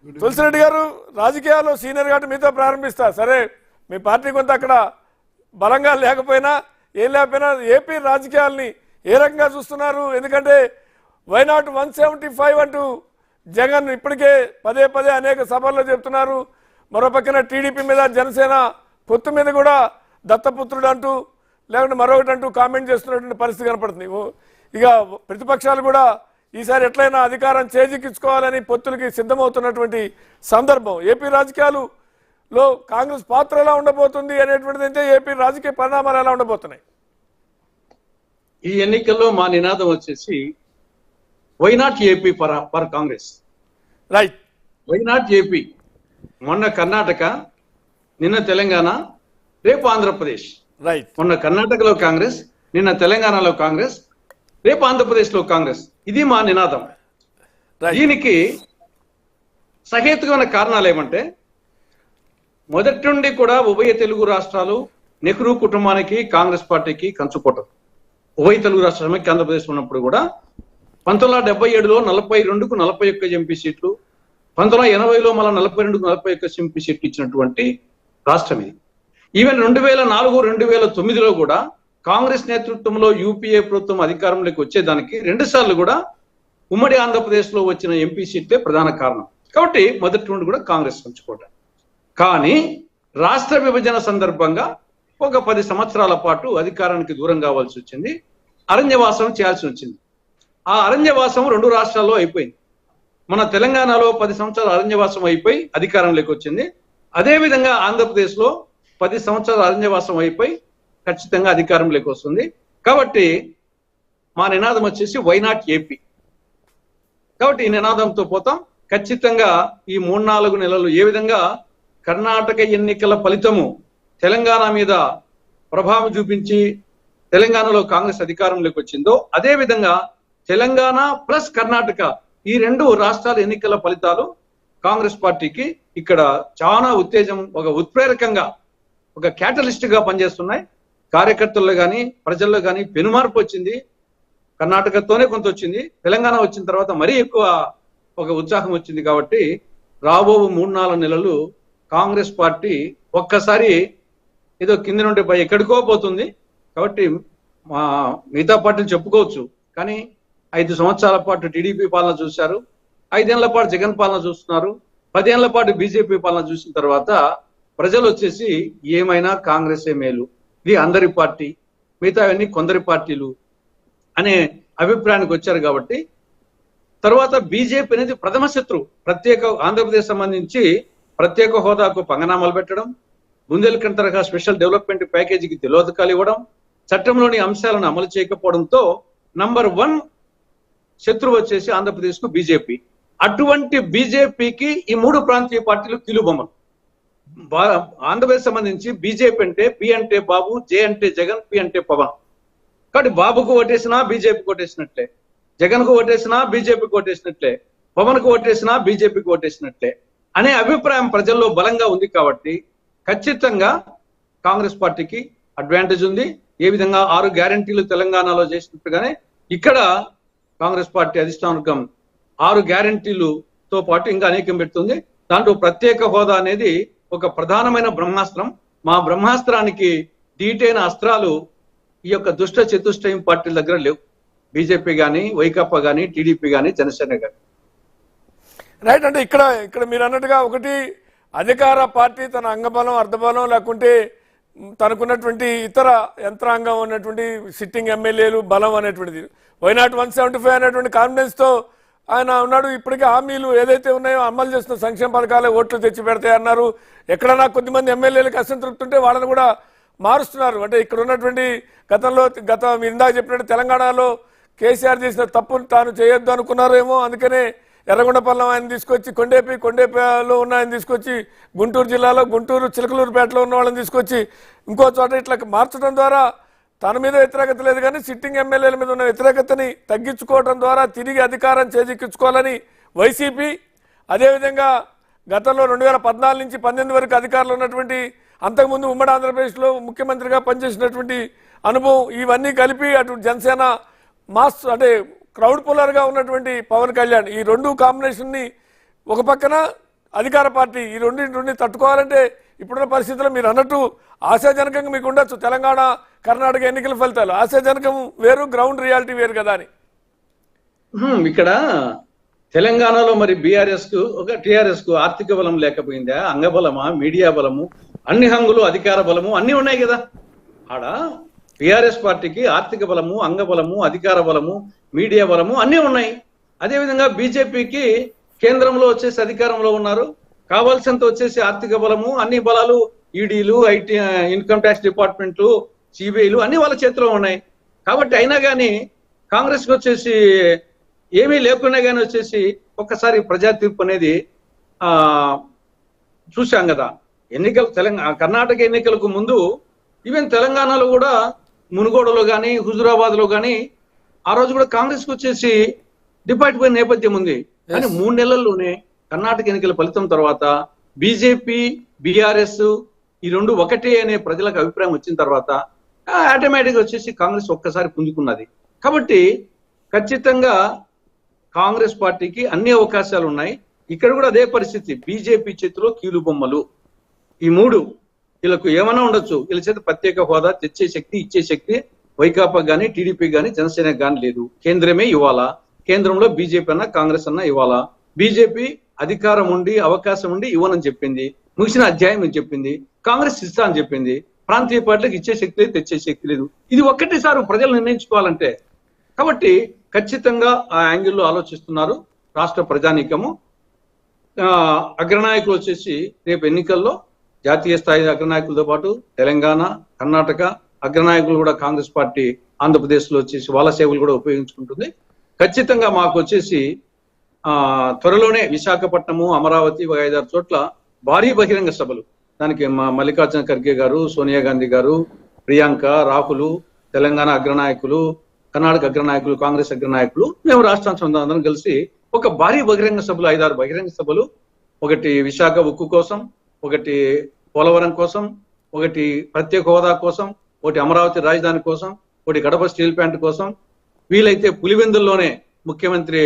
తులసిరెడ్డి గారు, రాజకీయాల్లో సీనియర్ కాబట్టి మీతో ప్రారంభిస్తా. సరే, మీ పార్టీ కొంత అక్కడ బలంగా లేకపోయినా ఏం లేకపోయినా ఏపీ రాజకీయాల్ని ఏ రకంగా చూస్తున్నారు? ఎందుకంటే వైనాట్ 175 అంటూ జగన్ ఇప్పటికే పదే పదే అనేక సభల్లో చెప్తున్నారు. మరోపక్కన టీడీపీ మీద జనసేన పొత్తు మీద కూడా దత్తపుత్రుడు అంటూ లేకుంటే మరొకటి అంటూ కామెంట్ చేస్తున్నటువంటి పరిస్థితి కనపడుతుంది. ఇక ప్రతిపక్షాలు కూడా ఈసారి ఎట్లయినా అధికారం చేజిక్కించుకోవాలని పొత్తులకి సిద్ధమవుతున్నటువంటి సందర్భం. ఏపీ రాజకీయాలలో కాంగ్రెస్ పాత్ర ఎలా ఉండబోతుంది అనేటువంటిది అయితే ఏపీ రాజకీయ పరిణామాలు ఎలా ఉండబోతున్నాయి? ఈ ఎన్నికల్లో మా నినాదం వచ్చేసి why not AP for Congress. Right. Why not AP. మొన్న కర్ణాటక, నిన్న తెలంగాణ, రేపు ఆంధ్రప్రదేశ్. రైట్. మొన్న కర్ణాటకలో కాంగ్రెస్, నిన్న తెలంగాణలో కాంగ్రెస్, రేపు ఆంధ్రప్రదేశ్ లో కాంగ్రెస్. ఇది మా నినాదం. దీనికి సహేతుకమైన కారణాలు ఏమంటే, మొదటి నుండి కూడా ఉభయ తెలుగు రాష్ట్రాలు నెహ్రూ కుటుంబానికి కాంగ్రెస్ పార్టీకి కంచుకోవటం. ఉభయ తెలుగు రాష్ట్రాలకి ఆంధ్రప్రదేశ్ ఉన్నప్పుడు కూడా 1977లో 42కు 41 ఎంపీ సీట్లు, 1980లో మళ్ళీ 42కు 41 ఎంపీ సీట్లు ఇచ్చినటువంటి రాష్ట్రం ఇది. ఈవెన్ 2004, 2009లో కూడా కాంగ్రెస్ నేతృత్వంలో యూపీఏ ప్రభుత్వం అధికారంలోకి వచ్చేదానికి 2 సార్లు కూడా ఉమ్మడి ఆంధ్రప్రదేశ్ లో వచ్చిన ఎంపీ సీట్లే ప్రధాన కారణం. కాబట్టి మొదటి నుండి కూడా కాంగ్రెస్ పంచుకోవటం. కానీ రాష్ట్ర విభజన సందర్భంగా ఒక 10 సంవత్సరాల పాటు అధికారానికి దూరం కావాల్సి వచ్చింది. అరణ్యవాసం చేయాల్సి వచ్చింది. ఆ అరణ్యవాసం 2 రాష్ట్రాల్లో అయిపోయింది. మన తెలంగాణలో 10 సంవత్సరాల అరణ్యవాసం అయిపోయి అధికారంలోకి వచ్చింది. అదేవిధంగా ఆంధ్రప్రదేశ్ లో 10 సంవత్సరాల అరణ్యవాసం అయిపోయి ఖచ్చితంగా అధికారంలోకి వస్తుంది. కాబట్టి మా నినాదం వచ్చేసి వై నాట్ ఏపీ. కాబట్టి ఈ నినాదంతో పోతాం. ఖచ్చితంగా ఈ 3-4 నెలలు ఏ విధంగా కర్ణాటక ఎన్నికల ఫలితము తెలంగాణ మీద ప్రభావం చూపించి తెలంగాణలో కాంగ్రెస్ అధికారంలోకి వచ్చిందో, అదే విధంగా తెలంగాణ ప్లస్ కర్ణాటక ఈ 2 రాష్ట్రాల ఎన్నికల ఫలితాలు కాంగ్రెస్ పార్టీకి ఇక్కడ చాలా ఉత్తేజం, ఒక ఉత్ప్రేరకంగా, ఒక క్యాటలిస్ట్ గా పనిచేస్తున్నాయి. కార్యకర్తల్లో కానీ ప్రజల్లో కానీ పెనుమార్పు వచ్చింది. కర్ణాటకతోనే కొంత వచ్చింది, తెలంగాణ వచ్చిన తర్వాత మరీ ఎక్కువ ఒక ఉత్సాహం వచ్చింది. కాబట్టి రాబో 3-4 నెలలు కాంగ్రెస్ పార్టీ ఒక్కసారి ఏదో కింద నుండి పై ఎక్కడికో పోతుంది. కాబట్టి మా మిగతా పార్టీలు చెప్పుకోవచ్చు, కానీ 5 సంవత్సరాల పాటు టీడీపీ పాలన చూశారు, 5 ఏళ్ల పాటు జగన్ పాలన చూస్తున్నారు, 10 ఏళ్ల పాటు బీజేపీ పాలన చూసిన తర్వాత ప్రజలు వచ్చేసి ఏమైనా కాంగ్రెసే మేలు, ఇది అందరి పార్టీ, మిగతావన్నీ కొందరి పార్టీలు అనే అభిప్రాయానికి వచ్చారు. కాబట్టి తర్వాత బీజేపీ అనేది ప్రథమ శత్రు. ప్రత్యేక ఆంధ్రప్రదేశ్ సంబంధించి ప్రత్యేక హోదాకు పంగనామాలు పెట్టడం, బుందేల్ఖండ్ తరహా స్పెషల్ డెవలప్మెంట్ ప్యాకేజీకి తిలోదకాలు ఇవ్వడం, చట్టంలోని అంశాలను అమలు చేయకపోవడంతో నంబర్ 1 శత్రువు వచ్చేసి ఆంధ్రప్రదేశ్ కు బీజేపీ. అటువంటి బీజేపీకి ఈ 3 ప్రాంతీయ పార్టీలు కీలుబొమ్మలు. ఆంధ్రప్రదేశ్ సంబంధించి బీజేపీ అంటే పి అంటే బాబు, జే అంటే జగన్, పి అంటే పవన్. కాబట్టి బాబుకు ఓటేసినా బీజేపీకి ఓటేసినట్లే, జగన్ కు ఓటేసినా బీజేపీకి ఓటేసినట్లే, పవన్ కు ఓటేసినా బీజేపీకి ఓటేసినట్లే అనే అభిప్రాయం ప్రజల్లో బలంగా ఉంది. కాబట్టి ఖచ్చితంగా కాంగ్రెస్ పార్టీకి అడ్వాంటేజ్ ఉంది. ఏ విధంగా 6 గ్యారంటీలు తెలంగాణలో చేసినట్టుగానే ఇక్కడ కాంగ్రెస్ పార్టీ అధిష్టానం 6 గ్యారంటీలతో పాటు ఇంకా అనేకం పెడుతుంది. దాంట్లో ప్రత్యేక హోదా అనేది ఒక ప్రధానమైన బ్రహ్మాస్త్రం. మా బ్రహ్మాస్త్రానికి దీటైన అస్త్రాలు ఈ యొక్క దుష్ట చతుష్టయం పార్టీల దగ్గర లేవు. బీజేపీ కానీ, వైకాపా కానీ, టీడీపీ కానీ, జనసేన కానీ. రైట్. అంటే ఇక్కడ మీరు అన్నట్టుగా ఒకటి అధికార పార్టీ తన అంగబలం, అర్ధబలం, లేకుంటే తనకున్నటువంటి ఇతర యంత్రాంగం ఉన్నటువంటి సిట్టింగ్ ఎమ్మెల్యేలు బలం అనేటువంటిది. వైనాట్ 175 అనేటువంటి కాన్ఫిడెన్స్తో ఆయన ఉన్నాడు. ఇప్పటికీ హామీలు ఏదైతే ఉన్నాయో అమలు చేస్తున్న సంక్షేమ పథకాలే ఓట్లు తెచ్చి పెడతాయి అన్నారు. ఎక్కడన్నా కొద్దిమంది ఎమ్మెల్యేలకు అసంతృప్తి ఉంటే వాళ్ళని కూడా మారుస్తున్నారు. అంటే ఇక్కడ ఉన్నటువంటి మీరు ఇందాక చెప్పినట్టు తెలంగాణలో కేసీఆర్ చేసిన తప్పును తాను చేయొద్దు అనుకున్నారేమో, అందుకనే ఎర్రగొండపల్లం ఆయన తీసుకొచ్చి కొండేపిలో ఉన్న ఆయన తీసుకొచ్చి గుంటూరు జిల్లాలో చిలకలూరుపేటలో ఉన్న వాళ్ళని తీసుకొచ్చి ఇంకో చోట ఇట్లా మార్చడం ద్వారా తన మీద వ్యతిరేకత లేదు కానీ సిట్టింగ్ ఎమ్మెల్యేల మీద ఉన్న వ్యతిరేకతని తగ్గించుకోవడం ద్వారా తిరిగి అధికారం చేజిక్కించుకోవాలని వైసీపీ, అదేవిధంగా గతంలో 2014 నుంచి 2018 వరకు అధికారంలో ఉన్నటువంటి, అంతకుముందు ఉమ్మడి ఆంధ్రప్రదేశ్లో ముఖ్యమంత్రిగా పనిచేసినటువంటి అనుభవం, ఇవన్నీ కలిపి అటు జనసేన మాస్ అంటే క్రౌడ్ పుల్లర్గా ఉన్నటువంటి పవన్ కళ్యాణ్, ఈ 2 కాంబినేషన్ని ఒక పక్కన అధికార పార్టీ ఈ రెండింటి తట్టుకోవాలంటే ఇప్పుడున్న పరిస్థితుల్లో మీరు అన్నట్టు ఆశాజనకంగా మీకు ఉండొచ్చు తెలంగాణ కర్ణాటక ఎన్నికల ఫలితాలు ఆశాజనకం వేరు, గ్రౌండ్ రియాలిటీ వేరు కదా అని. ఇక్కడ తెలంగాణలో మరి బీఆర్ఎస్ కు టిఆర్ఎస్ కు ఆర్థిక బలం లేకపోయిందా, అంగబలమా, మీడియా బలము, అన్ని హంగులు, అధికార బలము అన్ని ఉన్నాయి కదా. ఆడ బీఆర్ఎస్ పార్టీకి ఆర్థిక బలము, అంగబలము, అధికార బలము, మీడియా బలము అన్నీ ఉన్నాయి. అదేవిధంగా బీజేపీకి కేంద్రంలో వచ్చేసి అధికారంలో ఉన్నారు, కావాల్సినంత వచ్చేసి ఆర్థిక బలము, అన్ని బలాలు, ఈడీలు, ఐటీ, ఇన్కమ్ ట్యాక్స్ డిపార్ట్మెంట్లు, సిబిఐలు అన్ని వాళ్ళ చేతిలో ఉన్నాయి. కాబట్టి అయినా కానీ కాంగ్రెస్ కి వచ్చేసి ఏమీ లేకున్నా కానీ వచ్చేసి ఒక్కసారి ప్రజా తీర్పు అనేది చూశాం కదా. కర్ణాటక ఎన్నికలకు ముందు ఈవెన్ తెలంగాణలో కూడా మునుగోడలో కానీ హుజురాబాద్ లో కానీ ఆ రోజు కూడా కాంగ్రెస్ కి వచ్చేసి డిపాజిట్ పోయిన నేపథ్యం ఉంది. కానీ 3 నెలల్లోనే కర్ణాటక ఎన్నికల ఫలితం తర్వాత బీజేపీ, బీఆర్ఎస్ ఈ రెండు ఒకటే అనే ప్రజలకు అభిప్రాయం వచ్చిన తర్వాత ఆటోమేటిక్ వచ్చేసి కాంగ్రెస్ ఒక్కసారి పుంజుకున్నది. కాబట్టి ఖచ్చితంగా కాంగ్రెస్ పార్టీకి అన్ని అవకాశాలు ఉన్నాయి. ఇక్కడ కూడా అదే పరిస్థితి. బీజేపీ చేతిలో కీలు బొమ్మలు ఈ 3 వీళ్ళకు ఏమైనా ఉండొచ్చు, వీళ్ళ చేత ప్రత్యేక హోదా తెచ్చే శక్తి, ఇచ్చే శక్తి వైకాపా గానీ, టీడీపీ గానీ, జనసేనకు గానీ లేదు. కేంద్రమే ఇవ్వాలా, కేంద్రంలో బీజేపీ అన్నా కాంగ్రెస్ అన్నా ఇవ్వాలా. బీజేపీ అధికారం ఉండి అవకాశం ఉండి ఇవ్వనని చెప్పింది, ముగిసిన అధ్యాయం అని చెప్పింది. కాంగ్రెస్ ఇస్తా అని చెప్పింది. ప్రాంతీయ పార్టీలకు ఇచ్చే శక్తి లేదు, తెచ్చే శక్తి లేదు. ఇది ఒక్కటేసారి ప్రజలు నిర్ణయించుకోవాలంటే. కాబట్టి ఖచ్చితంగా ఆ యాంగిల్లో ఆలోచిస్తున్నారు రాష్ట్ర ప్రజానీకము. అగ్రనాయకులు వచ్చేసి రేపు ఎన్నికల్లో జాతీయ స్థాయి అగ్రనాయకులతో పాటు తెలంగాణ, కర్ణాటక అగ్రనాయకులు కూడా కాంగ్రెస్ పార్టీ ఆంధ్రప్రదేశ్ లో వచ్చేసి వాళ్ళ సేవలు కూడా ఉపయోగించుకుంటుంది. ఖచ్చితంగా మాకు వచ్చేసి త్వరలోనే విశాఖపట్నము, అమరావతి, 5-6 చోట్ల భారీ బహిరంగ సభలు, దానికి మల్లికార్జున ఖర్గే గారు, సోనియా గాంధీ గారు, ప్రియాంక, రాహుల్, తెలంగాణ అగ్రనాయకులు, కర్ణాటక అగ్రనాయకులు, కాంగ్రెస్ అగ్రనాయకులు, మేము రాష్ట్రాంతం అందరం కలిసి ఒక భారీ బహిరంగ సభలు, 5-6 బహిరంగ సభలు, ఒకటి విశాఖ ఉక్కు కోసం, ఒకటి పోలవరం కోసం, ఒకటి ప్రత్యేక హోదా కోసం, ఒకటి అమరావతి రాజధాని కోసం, ఒకటి కడప స్టీల్ ప్లాంట్ కోసం, వీలైతే పులివెందుల్లోనే ముఖ్యమంత్రి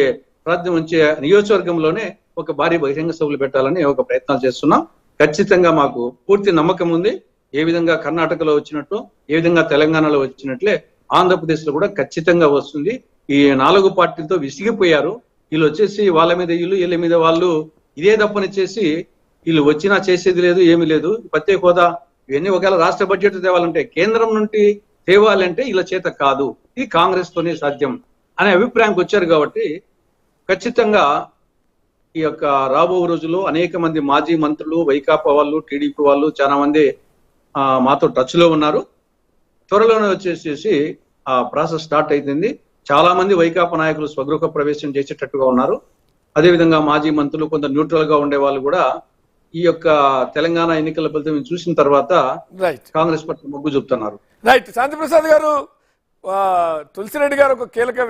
ప్రాతినిధ్యం ఉంచే నియోజకవర్గంలోనే ఒక భారీ బహిరంగ సభలు పెట్టాలని ఒక ప్రయత్నాలు చేస్తున్నాం. ఖచ్చితంగా మాకు పూర్తి నమ్మకం ఉంది. ఏ విధంగా కర్ణాటకలో వచ్చినట్టు, ఏ విధంగా తెలంగాణలో వచ్చినట్లే ఆంధ్రప్రదేశ్ లో కూడా ఖచ్చితంగా వస్తుంది. ఈ 4 పార్టీలతో విసిగిపోయారు. వీళ్ళు వచ్చేసి వాళ్ళ మీద వీళ్ళ మీద వాళ్ళు ఇదే తప్పనిచ్చేసి వీళ్ళు వచ్చినా చేసేది లేదు, ఏమీ లేదు. ప్రత్యేక హోదా ఇవన్నీ ఒకవేళ రాష్ట్ర బడ్జెట్ తేవాలంటే, కేంద్రం నుండి తేవాలంటే వీళ్ళ చేత కాదు, ఇది కాంగ్రెస్ తోనే సాధ్యం అనే అభిప్రాయానికి వచ్చారు. కాబట్టి ఖచ్చితంగా ఈ యొక్క రాబో రోజుల్లో అనేక మంది మాజీ మంత్రులు, వైకాపా వాళ్ళు, టీడీపీ వాళ్ళు చాలా మంది మాతో టచ్ లో ఉన్నారు. త్వరలోనే వచ్చేసేసి ఆ ప్రాసెస్ స్టార్ట్ అవుతుంది. చాలా మంది వైకాపా నాయకులు స్వగృహ ప్రవేశం చేసేటట్టుగా ఉన్నారు. అదేవిధంగా మాజీ మంత్రులు, కొంత న్యూట్రల్ గా ఉండే వాళ్ళు కూడా ఈ యొక్క తెలంగాణ ఎన్నికల ఫలితం చూసిన తర్వాత కాంగ్రెస్ పార్టీ మొగ్గు చూపుతున్నారు. రైట్. శాంతిప్రసాద్ గారు, తులసిరెడ్డి గారు ఒక కీలక